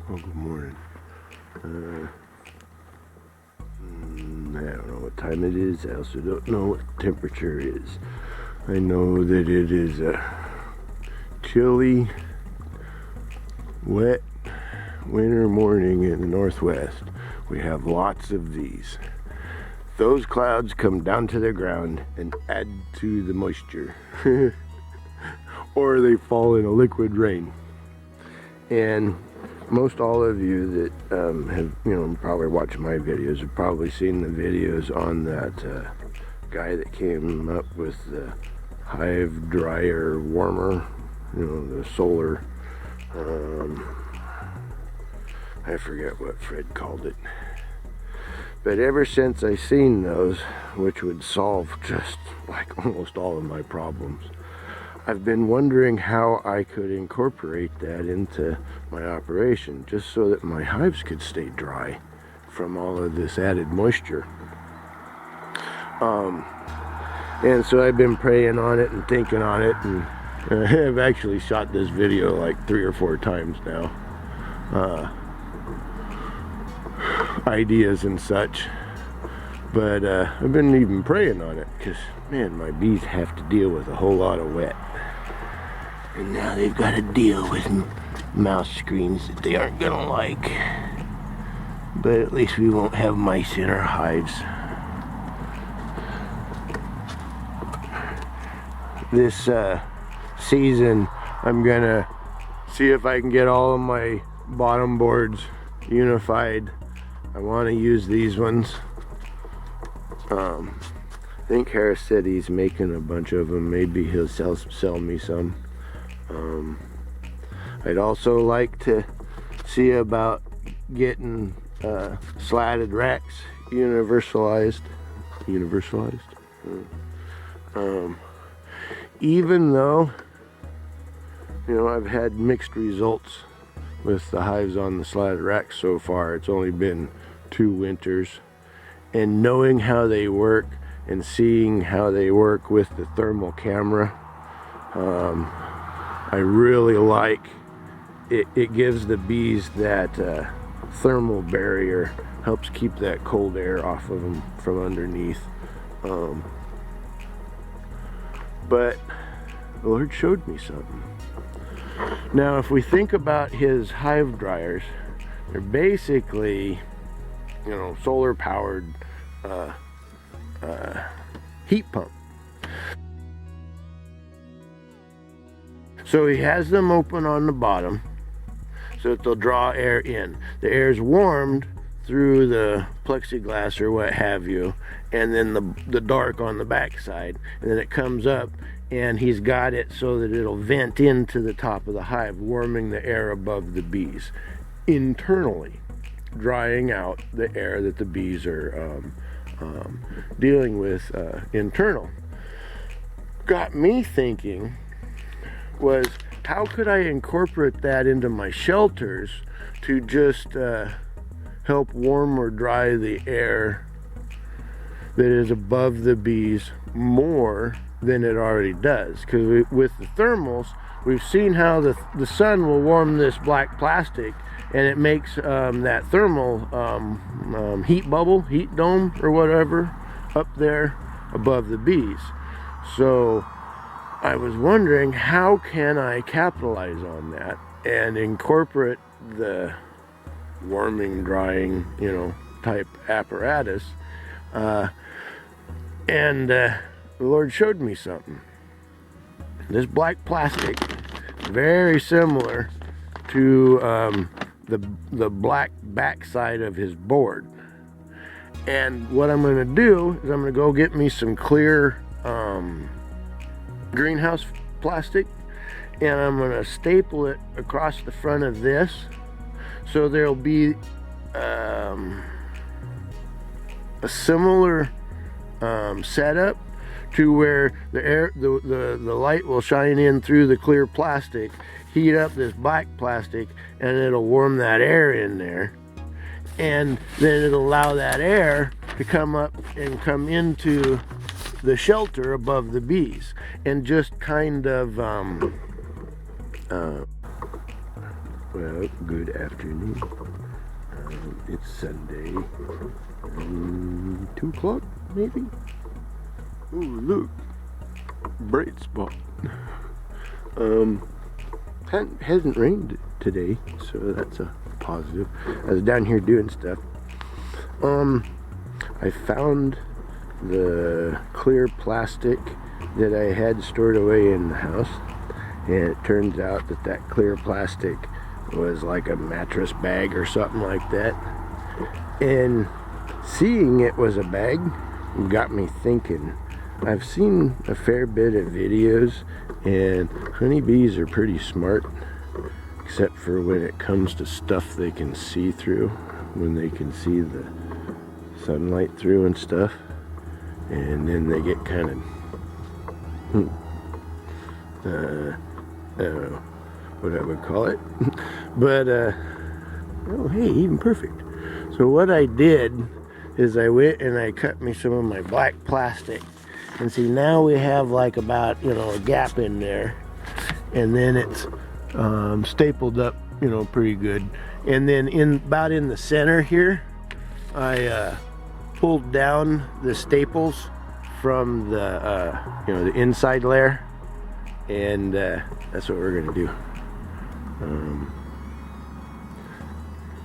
Oh, good morning. I don't know what time it is. I also don't know what the temperature is. I know that it is a chilly, wet winter morning in the northwest. We have lots of these. Those clouds come down to the ground and add to the moisture. Or they fall in a liquid rain. And most all of you that have, probably watched my videos have probably seen the videos on that guy that came up with the hive dryer warmer, the solar, I forget what Fred called it. But ever since I seen those, which would solve just like almost all of my problems, I've been wondering how I could incorporate that into my operation, just so that my hives could stay dry from all of this added moisture. And so I've been praying on it and thinking on it, and I've actually shot this video like 3 or 4 times now. Ideas and such. But I've been even praying on it, because, man, my bees have to deal with a whole lot of wet. And now they've got to deal with mouse screens that they aren't gonna like. But at least we won't have mice in our hives. This season, I'm gonna see if I can get all of my bottom boards unified. I want to use these ones. I think Harris said he's making a bunch of them. Maybe he'll sell me some. I'd also like to see about getting slatted racks universalized. Even though, I've had mixed results with the hives on the slatted racks so far. It's only been 2 winters. And knowing how they work and seeing how they work with the thermal camera, I really like it. It gives the bees that thermal barrier, helps keep that cold air off of them from underneath. But the Lord showed me something. Now, if we think about his hive dryers, they're basically, solar powered heat pump. So he has them open on the bottom so that they'll draw air in. The air is warmed through the plexiglass or what have you, and then the dark on the back side, and then it comes up, and he's got it so that it'll vent into the top of the hive, warming the air above the bees internally, drying out the air that the bees are dealing with internal. Got me thinking was, how could I incorporate that into my shelters to just help warm or dry the air that is above the bees more than it already does? Because with the thermals, we've seen how the sun will warm this black plastic, and it makes that thermal heat bubble, heat dome, or whatever, up there above the bees. So I was wondering, how can I capitalize on that and incorporate the warming, drying, type apparatus? And the Lord showed me something. This black plastic, very similar to the black backside of his board. And what I'm going to do is I'm going to go get me some clear greenhouse plastic, and I'm going to staple it across the front of this, so there'll be a similar setup to where the light will shine in through the clear plastic, heat up this black plastic, and it'll warm that air in there, and then it'll allow that air to come up and come into the shelter above the bees, and just kind of Well, good afternoon. It's Sunday. 2 o'clock, maybe? Oh, look. Bright spot. Hasn't rained today, so that's a positive. I was down here doing stuff. I found the clear plastic that I had stored away in the house, and it turns out that that clear plastic was like a mattress bag or something like that. And seeing it was a bag got me thinking. I've seen a fair bit of videos, and honeybees are pretty smart, except for when it comes to stuff they can see through, when they can see the sunlight through and stuff, and then they get kind of I don't know what I would call it. But oh hey, even perfect. So what I did is I went and I cut me some of my black plastic, and see, now we have like about, you know, a gap in there, and then it's stapled up, you know, pretty good. And then about in the center here, I pulled down the staples from the you know, the inside layer, and that's what we're gonna do.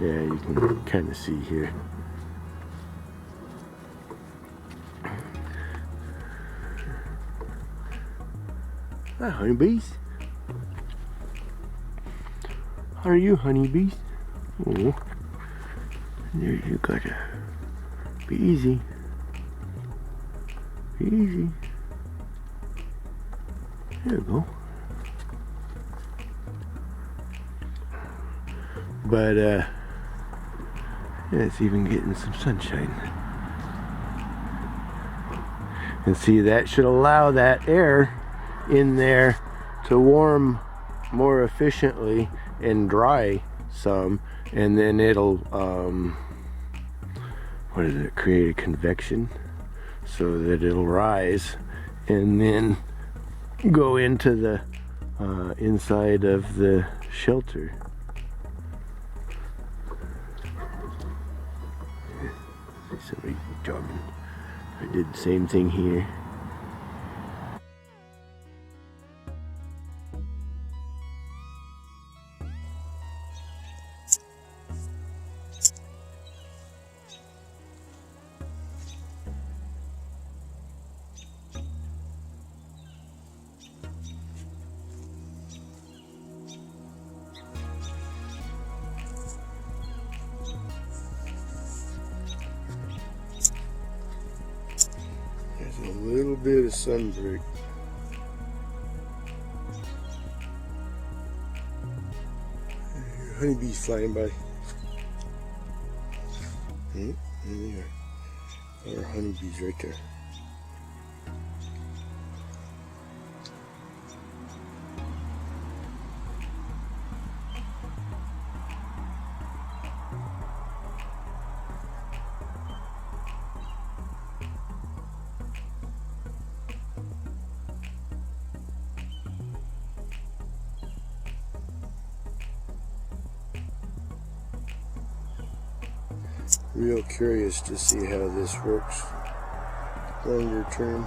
Yeah, you can kind of see here. Hi, honeybees. How are you, honeybees? Oh, there, you gotta be easy. Be easy. There you go. But yeah, it's even getting some sunshine. And see, that should allow that air in there to warm more efficiently and dry some, and then it'll what is it, create a convection so that it'll rise and then go into the inside of the shelter. See somebody jogging. I did the same thing here. A little bit of sunbreak. Honeybees flying by. And there are honeybees right there. Real curious to see how this works longer term.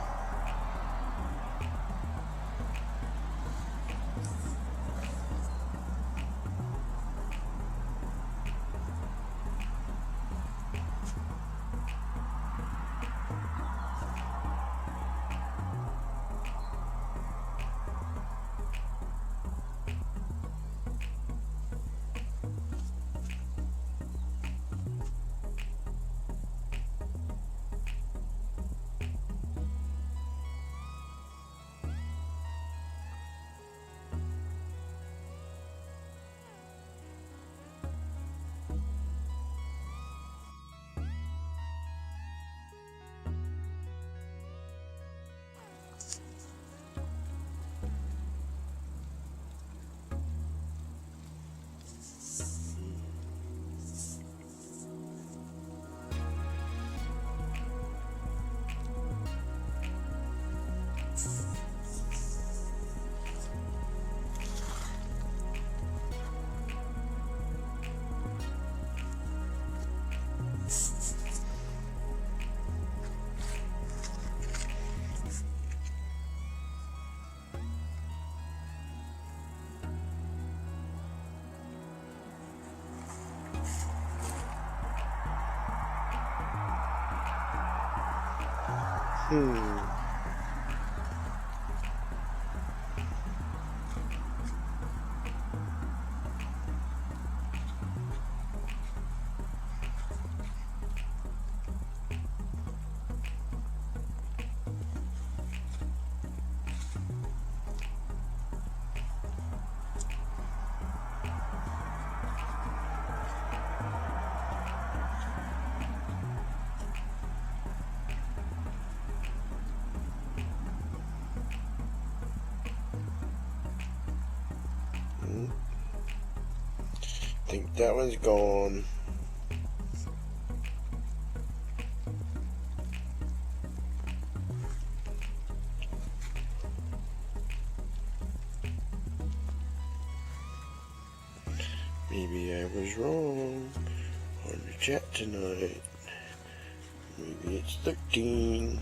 I think that one's gone. Maybe I was wrong on the chat tonight. Maybe it's 13.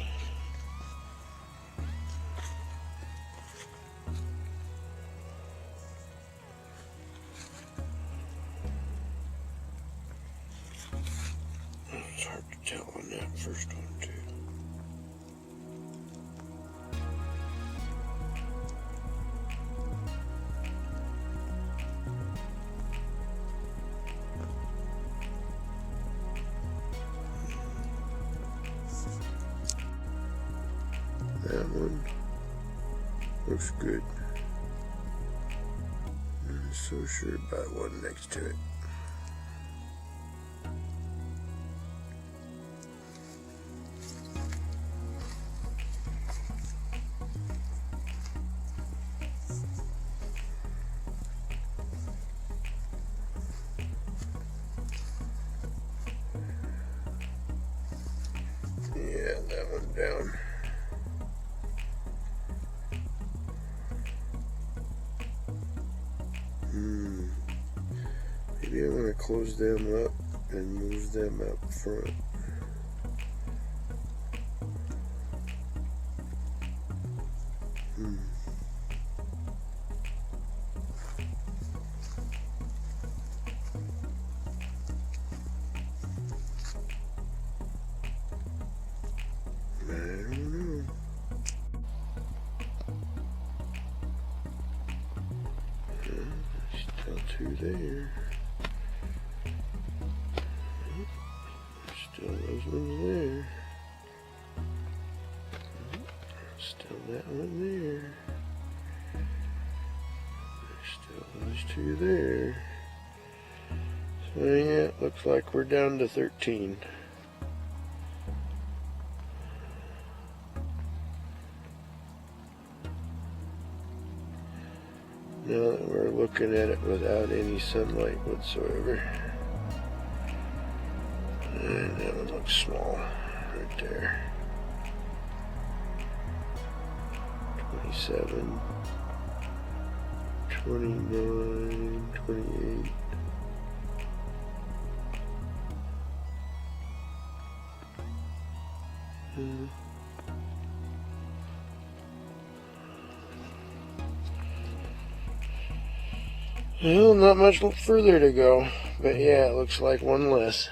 It's hard to tell on that first one too. That one looks good. Not so sure about one next to it. Yeah, that one down. Maybe I'm gonna close them up and move them up front. I don't know. Still two there. Still those ones there. Still that one there. Still those two there. So yeah, it looks like we're down to 13. Now that we're looking at it without any sunlight whatsoever. And that one looks small right there. 27, 29, 28. Well, not much further to go, but yeah, it looks like one less.